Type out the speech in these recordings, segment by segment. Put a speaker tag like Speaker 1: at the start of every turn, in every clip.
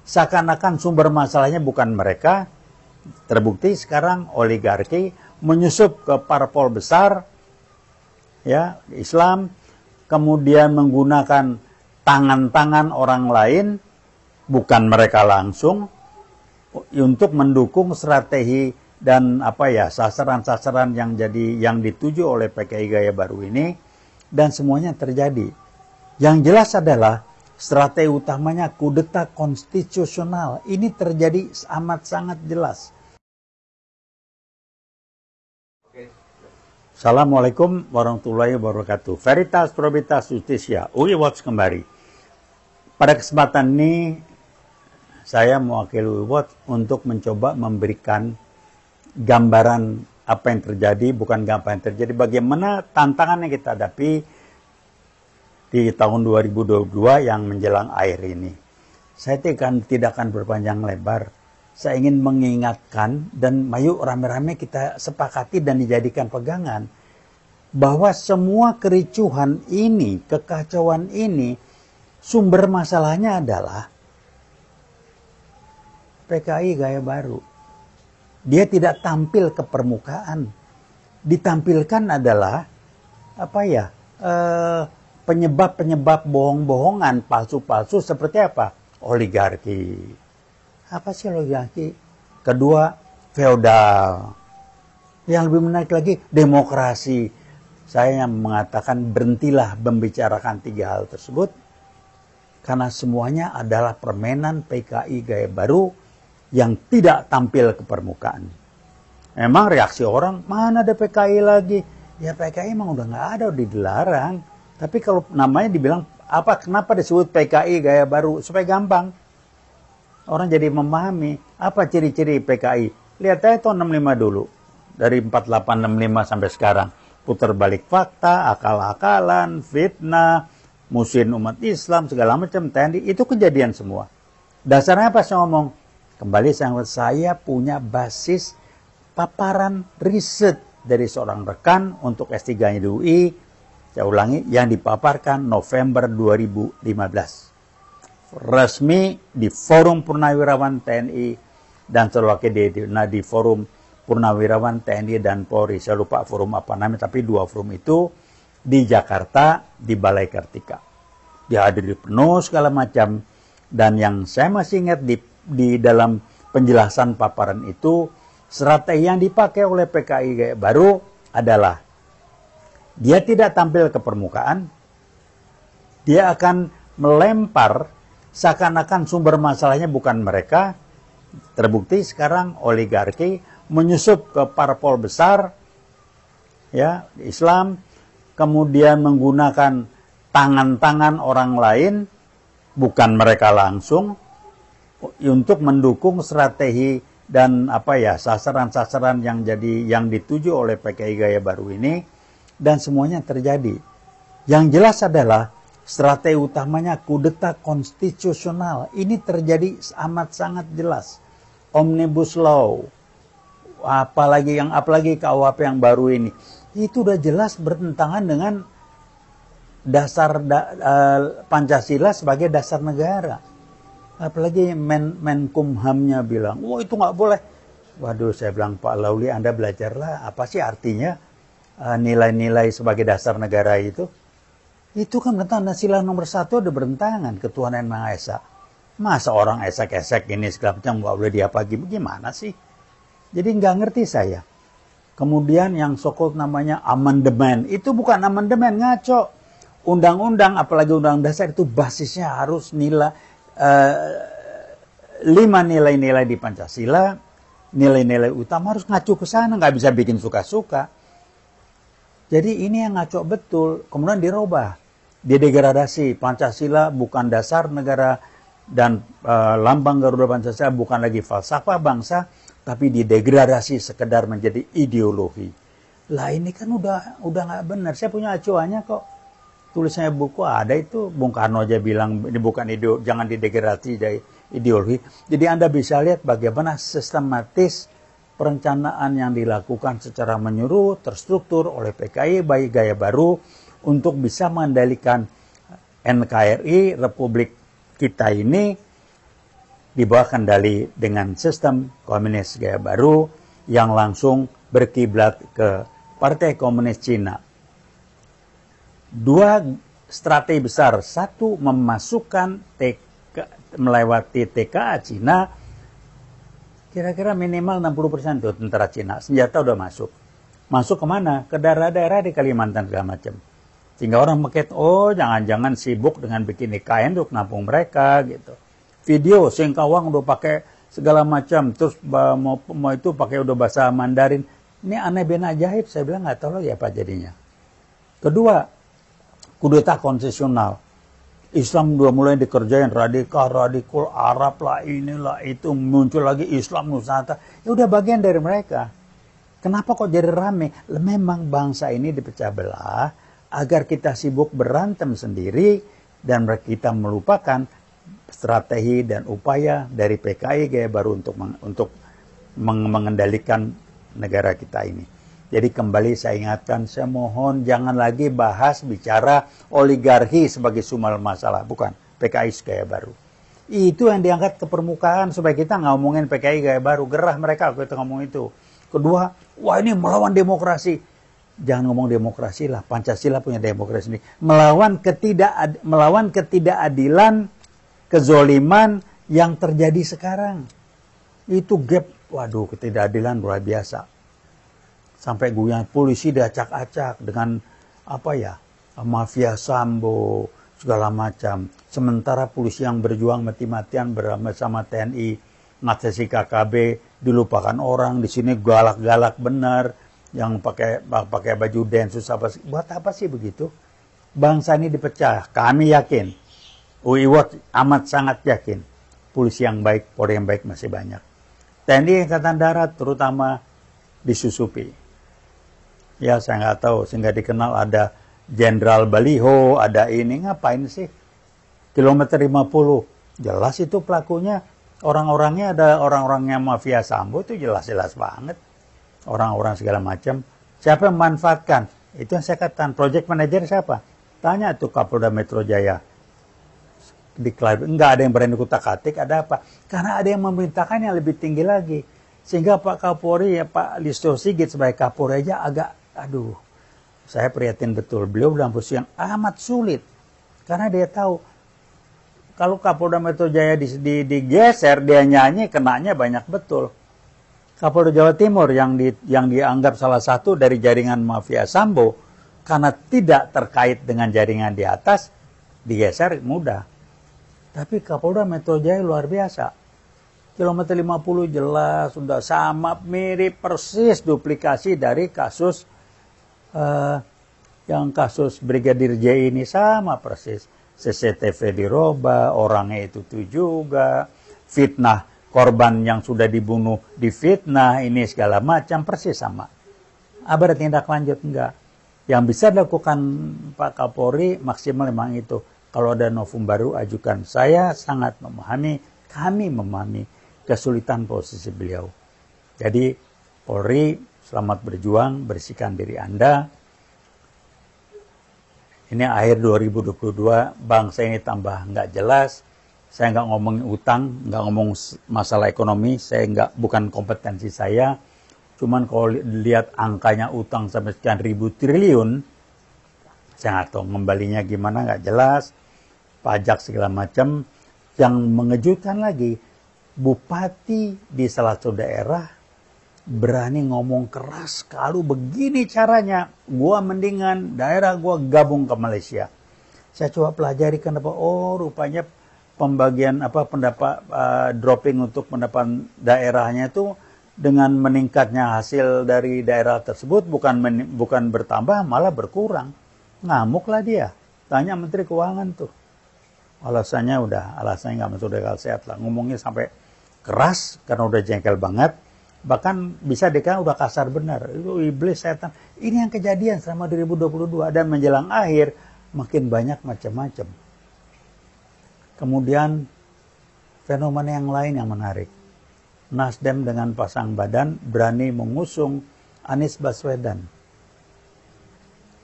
Speaker 1: seakan-akan sumber masalahnya bukan mereka. Terbukti sekarang oligarki menyusup ke parpol besar, ya, Islam, kemudian menggunakan tangan-tangan orang lain, bukan mereka langsung, untuk mendukung strategi dan sasaran-sasaran yang dituju oleh PKI Gaya Baru ini, dan semuanya terjadi. Yang jelas adalah strategi utamanya kudeta konstitusional. Ini terjadi amat sangat jelas. Assalamualaikum warahmatullahi wabarakatuh. Veritas Probitas Justitia, UI Watch kembali. Pada kesempatan ini, saya mewakili UI Watch untuk mencoba memberikan gambaran apa yang terjadi, bukan gambaran yang terjadi, bagaimana tantangan yang kita hadapi di tahun 2022 yang menjelang akhir ini. Saya tidak akan berpanjang lebar. Saya ingin mengingatkan dan ayo rame-rame kita sepakati dan dijadikan pegangan bahwa semua kericuhan ini, kekacauan ini, sumber masalahnya adalah PKI Gaya Baru. Dia tidak tampil ke permukaan. Ditampilkan adalah penyebab-penyebab bohong-bohongan, palsu-palsu seperti apa? Oligarki. Apa sih oligarki? Kedua, feodal. Yang lebih menarik lagi, demokrasi. Saya yang mengatakan berhentilah membicarakan tiga hal tersebut. Karena semuanya adalah permainan PKI Gaya Baru yang tidak tampil ke permukaan. Memang reaksi orang, mana ada PKI lagi? Ya PKI emang udah nggak ada, udah dilarang. Tapi kalau namanya dibilang, kenapa disebut PKI Gaya Baru? Supaya gampang. Orang jadi memahami apa ciri-ciri PKI. Lihat aja tahun 65 dulu. Dari 4865 sampai sekarang. Putar balik fakta, akal-akalan, fitnah, musuhin umat Islam, segala macam, TNI. Itu kejadian semua. Dasarnya apa saya ngomong? Kembali saya punya basis paparan riset dari seorang rekan untuk S3-nya di UI. Saya ulangi, yang dipaparkan November 2015. Resmi di Forum Purnawirawan TNI dan selanjutnya di Forum Purnawirawan TNI dan Polri. Saya lupa forum apa namanya, tapi dua forum itu di Jakarta di Balai Kartika. Dihadiri penuh segala macam, dan yang saya masih ingat di dalam penjelasan paparan itu, strategi yang dipakai oleh PKI Gaya Baru adalah dia tidak tampil ke permukaan, dia akan melempar seakan-akan sumber masalahnya bukan mereka. Terbukti sekarang oligarki menyusup ke parpol besar, ya, Islam, kemudian menggunakan tangan-tangan orang lain, bukan mereka langsung, untuk mendukung strategi dan sasaran-sasaran yang dituju oleh PKI Gaya Baru ini, dan semuanya terjadi. Yang jelas adalah strategi utamanya kudeta konstitusional. Ini terjadi amat sangat jelas. Omnibus Law, apalagi KUHP yang baru ini, itu udah jelas bertentangan dengan dasar Pancasila sebagai dasar negara. Apalagi Menkumhamnya bilang, itu nggak boleh. Waduh, saya bilang, Pak Lauli, Anda belajarlah apa sih artinya nilai-nilai sebagai dasar negara itu. Itu kan bertentangan, sila nomor 1 ada bertentangan, ketuhanan yang Maha Esa. Masa orang esek-esek ini segala macam nggak boleh diapa gimana sih? Jadi nggak ngerti saya. Kemudian yang so-called namanya amandemen, itu bukan amandemen, ngaco. Undang-undang, apalagi undang dasar itu basisnya harus 5 nilai-nilai di Pancasila, nilai-nilai utama harus ngacu ke sana, nggak bisa bikin suka-suka. Jadi ini yang ngaco betul, kemudian dirubah. Didegradasi, Pancasila bukan dasar negara dan lambang Garuda Pancasila bukan lagi falsafah bangsa, tapi didegradasi sekedar menjadi ideologi. Lah ini kan udah nggak benar. Saya punya acuannya kok. Tulisannya buku ada itu, Bung Karno aja bilang ini bukan ideologi, jangan didegradasi dari ideologi. Jadi Anda bisa lihat bagaimana sistematis perencanaan yang dilakukan secara menyeluruh, terstruktur oleh PKI Gaya Baru untuk bisa mengendalikan NKRI, Republik kita ini, di bawah kendali dengan sistem komunis gaya baru yang langsung berkiblat ke Partai Komunis Cina. Dua strategi besar, satu memasukkan melewati TKA Cina, kira-kira minimal 60% tuh tentara Cina, senjata udah masuk. Masuk kemana? Ke daerah-daerah di Kalimantan segala macam. Sehingga orang makin, oh jangan-jangan sibuk dengan bikin IKN untuk nampung mereka gitu. Video Singkawang udah pakai segala macam, terus mau itu pakai udah bahasa Mandarin. Ini aneh ben ajaib, saya bilang nggak tahu lagi apa jadinya. Kedua, kudeta konsesional. Islam udah mulai dikerjain radikal Arab lah, inilah itu, muncul lagi Islam Nusantara. Ya udah bagian dari mereka. Kenapa kok jadi rame? Memang bangsa ini dipecah belah agar kita sibuk berantem sendiri dan kita melupakan strategi dan upaya dari PKI gaya baru untuk mengendalikan negara kita ini. Jadi kembali saya ingatkan, saya mohon jangan lagi bicara oligarki sebagai sumber masalah. Bukan, PKI gaya baru. Itu yang diangkat ke permukaan supaya kita nggak ngomongin PKI gaya baru. Gerah mereka kita ngomong itu. Kedua, wah ini melawan demokrasi. Jangan ngomong demokrasi lah, Pancasila punya demokrasi ini. Melawan ketidakadilan, kezoliman yang terjadi sekarang. Itu gap, waduh ketidakadilan luar biasa. Sampai guyon polisi diacak-acak dengan mafia Sambo segala macam. Sementara polisi yang berjuang mati-matian bersama TNI ngatasi KKB dilupakan orang. Di sini galak-galak benar yang pakai baju densus apa sih? Buat apa sih begitu? Bangsa ini dipecah. Kami yakin, UIWAT amat sangat yakin polisi yang baik, Polri yang baik masih banyak. TNI Angkatan Darat terutama disusupi. Ya saya nggak tahu, sehingga dikenal ada Jenderal Baliho, ada ini, ngapain sih? Kilometer 50, jelas itu pelakunya. Orang-orangnya ada orang-orangnya mafia Sambo, itu jelas-jelas banget. Orang-orang segala macam. Siapa yang memanfaatkan? Itu yang saya katakan, project manager siapa? Tanya tuh Kapolda Metro Jaya. Enggak ada yang berani kutak-atik, ada apa? Karena ada yang memerintahkan yang lebih tinggi lagi. Sehingga Pak Kapolri, Pak Listio Sigit sebagai Kapolri aja agak, saya prihatin betul. Beliau dalam posisi yang amat sulit. Karena dia tahu, kalau Kapolda Metro Jaya digeser, dia nyanyi, kenanya banyak betul. Kapolda Jawa Timur yang dianggap salah satu dari jaringan mafia Sambo, karena tidak terkait dengan jaringan di atas, digeser mudah. Tapi Kapolda Metro Jaya luar biasa. Kilometer 50 jelas, sudah sama, mirip persis duplikasi dari kasus yang kasus Brigadir J ini sama persis. CCTV dirobah, orangnya itu juga, fitnah korban yang sudah dibunuh difitnah, ini segala macam persis sama. Ada tindak lanjut enggak? Yang bisa dilakukan Pak Kapolri maksimal memang itu. Kalau ada novum baru ajukan. Saya sangat memahami, kami memahami kesulitan posisi beliau. Jadi Polri selamat berjuang, bersihkan diri Anda. Ini akhir 2022, bangsa ini tambah nggak jelas. Saya nggak ngomongin utang, nggak ngomong masalah ekonomi, bukan kompetensi saya. Cuman kalau lihat angkanya utang sampai sekian ribu triliun, saya nggak tahu ngembalinya gimana, nggak jelas. Pajak segala macam. Yang mengejutkan lagi, bupati di salah satu daerah berani ngomong keras, kalau begini caranya, gua mendingan daerah gua gabung ke Malaysia. Saya coba pelajari kenapa, rupanya pembagian pendapat dropping untuk pendapat daerahnya itu dengan meningkatnya hasil dari daerah tersebut bukan bertambah, malah berkurang. Ngamuklah dia. Tanya Menteri Keuangan tuh. Alasannya nggak masuk akal sehat lah. Ngomongnya sampai keras karena udah jengkel banget. Bahkan bisa dikatakan udah kasar benar. Itu iblis, setan. Ini yang kejadian selama 2022 dan menjelang akhir makin banyak macam-macam. Kemudian fenomena yang lain yang menarik. Nasdem dengan pasang badan berani mengusung Anies Baswedan.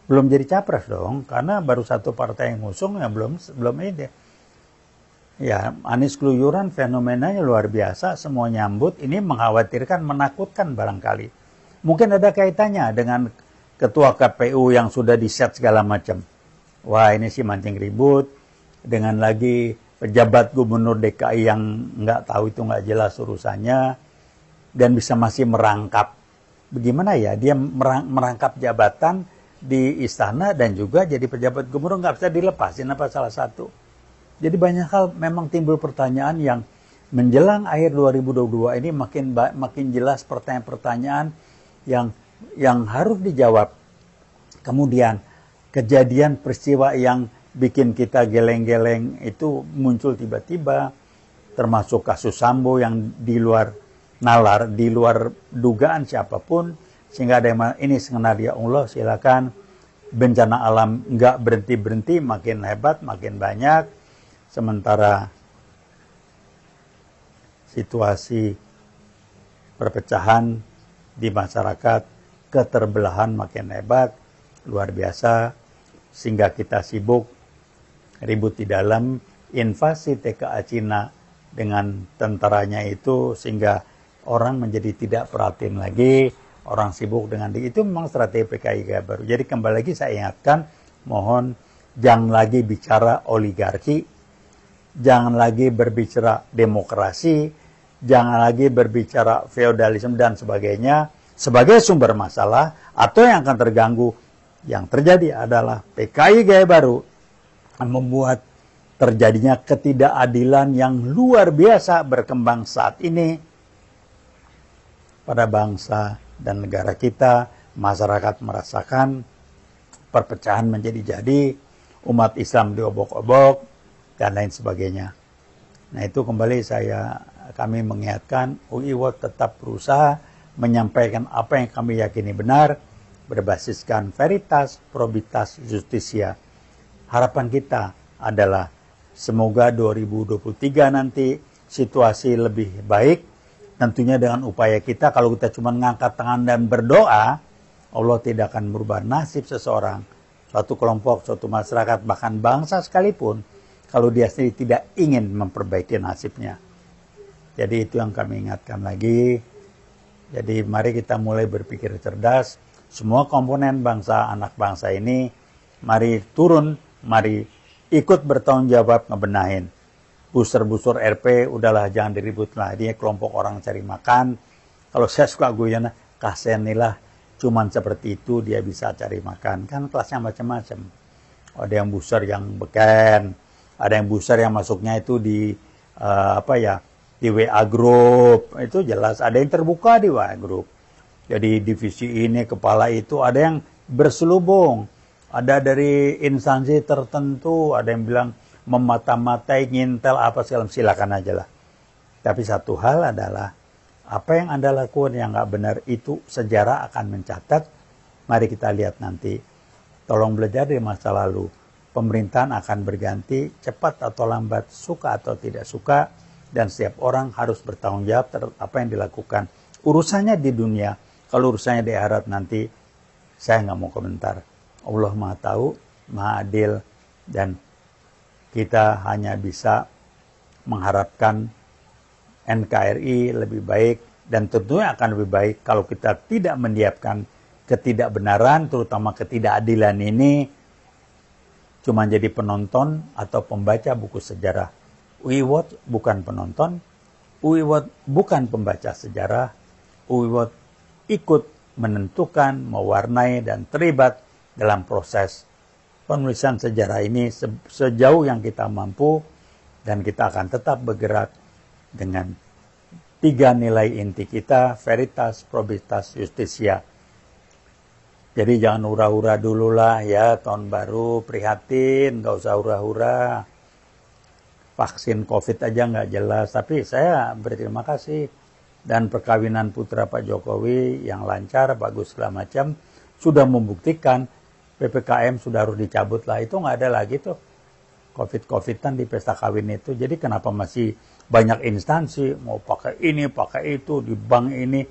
Speaker 1: Belum jadi capres dong, karena baru satu partai yang ngusung ya belum ini. Ya, Anies keluyuran fenomenanya luar biasa, semua nyambut, ini mengkhawatirkan, menakutkan barangkali. Mungkin ada kaitannya dengan ketua KPU yang sudah di-set segala macam. Wah, ini sih mancing ribut, dengan lagi pejabat gubernur DKI yang nggak tahu itu nggak jelas urusannya, dan bisa masih merangkap. Bagaimana ya, dia merangkap jabatan di istana dan juga jadi pejabat gubernur, nggak bisa dilepasin apa salah satu. Jadi banyak hal memang timbul pertanyaan yang menjelang akhir 2022 ini makin jelas pertanyaan-pertanyaan yang harus dijawab. Kemudian kejadian peristiwa yang bikin kita geleng-geleng itu muncul tiba-tiba, termasuk kasus Sambo yang di luar nalar, di luar dugaan siapapun, sehingga ada yang ini skenario Allah, silakan. Bencana alam nggak berhenti-berhenti, makin hebat, makin banyak. Sementara situasi perpecahan di masyarakat, keterbelahan makin hebat, luar biasa, sehingga kita sibuk ribut di dalam invasi TKA Cina dengan tentaranya itu, sehingga orang menjadi tidak perhatian lagi, orang sibuk dengan itu memang strategi PKI Gaya Baru. Jadi kembali lagi saya ingatkan, mohon jangan lagi bicara oligarki, jangan lagi berbicara demokrasi, jangan lagi berbicara feodalisme dan sebagainya sebagai sumber masalah atau yang akan terganggu. Yang terjadi adalah PKI Gaya Baru membuat terjadinya ketidakadilan yang luar biasa berkembang saat ini pada bangsa dan negara kita. Masyarakat merasakan perpecahan menjadi-jadi, umat Islam diobok-obok, dan lain sebagainya. Nah, itu kembali kami mengingatkan UI World tetap berusaha menyampaikan apa yang kami yakini benar, berbasiskan veritas, probitas, justisia. Harapan kita adalah semoga 2023 nanti situasi lebih baik, tentunya dengan upaya kita. Kalau kita cuma ngangkat tangan dan berdoa, Allah tidak akan merubah nasib seseorang, suatu kelompok, suatu masyarakat, bahkan bangsa sekalipun, kalau dia sendiri tidak ingin memperbaiki nasibnya. Jadi itu yang kami ingatkan lagi. Jadi mari kita mulai berpikir cerdas. Semua komponen bangsa, anak bangsa ini, mari turun, mari ikut bertanggung jawab ngebenahin. Busur-busur RP, udahlah jangan diribut lah. Dia kelompok orang cari makan. Kalau saya suka guyon, kasenilah, cuman seperti itu dia bisa cari makan. Kan kelasnya macam-macam. Ada yang busur yang beken, ada yang booster yang masuknya itu di di WA group, itu jelas. Ada yang terbuka di WA group. Jadi divisi ini, kepala itu, ada yang berselubung. Ada dari instansi tertentu, ada yang bilang memata-matai, ngintel, apa segala, silakan aja lah. Tapi satu hal adalah, apa yang Anda lakukan yang nggak benar itu sejarah akan mencatat. Mari kita lihat nanti. Tolong belajar dari masa lalu. Pemerintahan akan berganti, cepat atau lambat, suka atau tidak suka, dan setiap orang harus bertanggung jawab terhadap apa yang dilakukan. Urusannya di dunia, kalau urusannya di akhirat nanti, saya nggak mau komentar. Allah Maha Tahu, Maha Adil, dan kita hanya bisa mengharapkan NKRI lebih baik, dan tentunya akan lebih baik kalau kita tidak menyiapkan ketidakbenaran, terutama ketidakadilan ini, cuma jadi penonton atau pembaca buku sejarah. UI World bukan penonton, UI World bukan pembaca sejarah, UI World ikut menentukan, mewarnai, dan terlibat dalam proses penulisan sejarah ini sejauh yang kita mampu, dan kita akan tetap bergerak dengan 3 nilai inti kita, veritas, probitas, justisia. Jadi jangan hura-hura dulu lah ya, tahun baru prihatin, nggak usah hura-hura. Vaksin COVID aja nggak jelas, tapi saya berterima kasih. Dan perkawinan putra Pak Jokowi yang lancar, bagus segala macam, sudah membuktikan PPKM sudah harus dicabut lah. Itu nggak ada lagi tuh COVID-COVIDan di pesta kawin itu. Jadi kenapa masih banyak instansi mau pakai ini, pakai itu, di bank ini.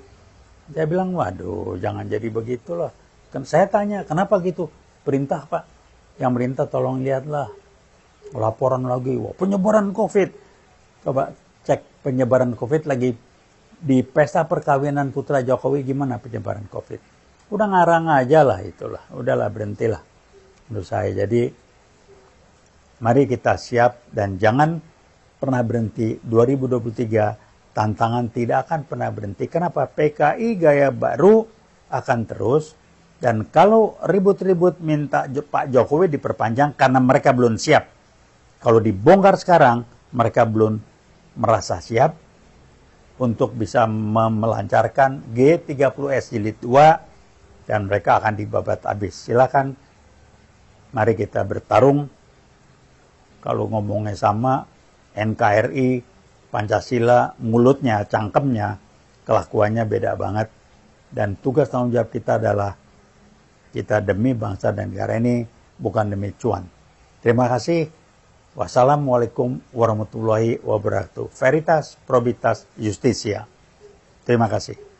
Speaker 1: Saya bilang, waduh jangan jadi begitu loh. Saya tanya, kenapa gitu? Perintah Pak. Yang merintah tolong lihatlah. Laporan lagi, wah penyebaran COVID. Coba cek penyebaran COVID lagi di pesta perkawinan putra Jokowi, gimana penyebaran COVID. Udah ngarang aja lah itulah, udahlah berhentilah menurut saya. Jadi mari kita siap dan jangan pernah berhenti. 2023 tantangan tidak akan pernah berhenti. Kenapa? PKI gaya baru akan terus. Dan kalau ribut-ribut minta Pak Jokowi diperpanjang karena mereka belum siap. Kalau dibongkar sekarang, mereka belum merasa siap untuk bisa melancarkan G30S jilid 2 dan mereka akan dibabat habis. Silakan, mari kita bertarung. Kalau ngomongnya sama, NKRI, Pancasila, mulutnya, cangkemnya, kelakuannya beda banget. Dan tugas tanggung jawab kita adalah kita demi bangsa dan negara ini, bukan demi cuan. Terima kasih. Wassalamualaikum warahmatullahi wabarakatuh. Veritas, probitas, justitia. Terima kasih.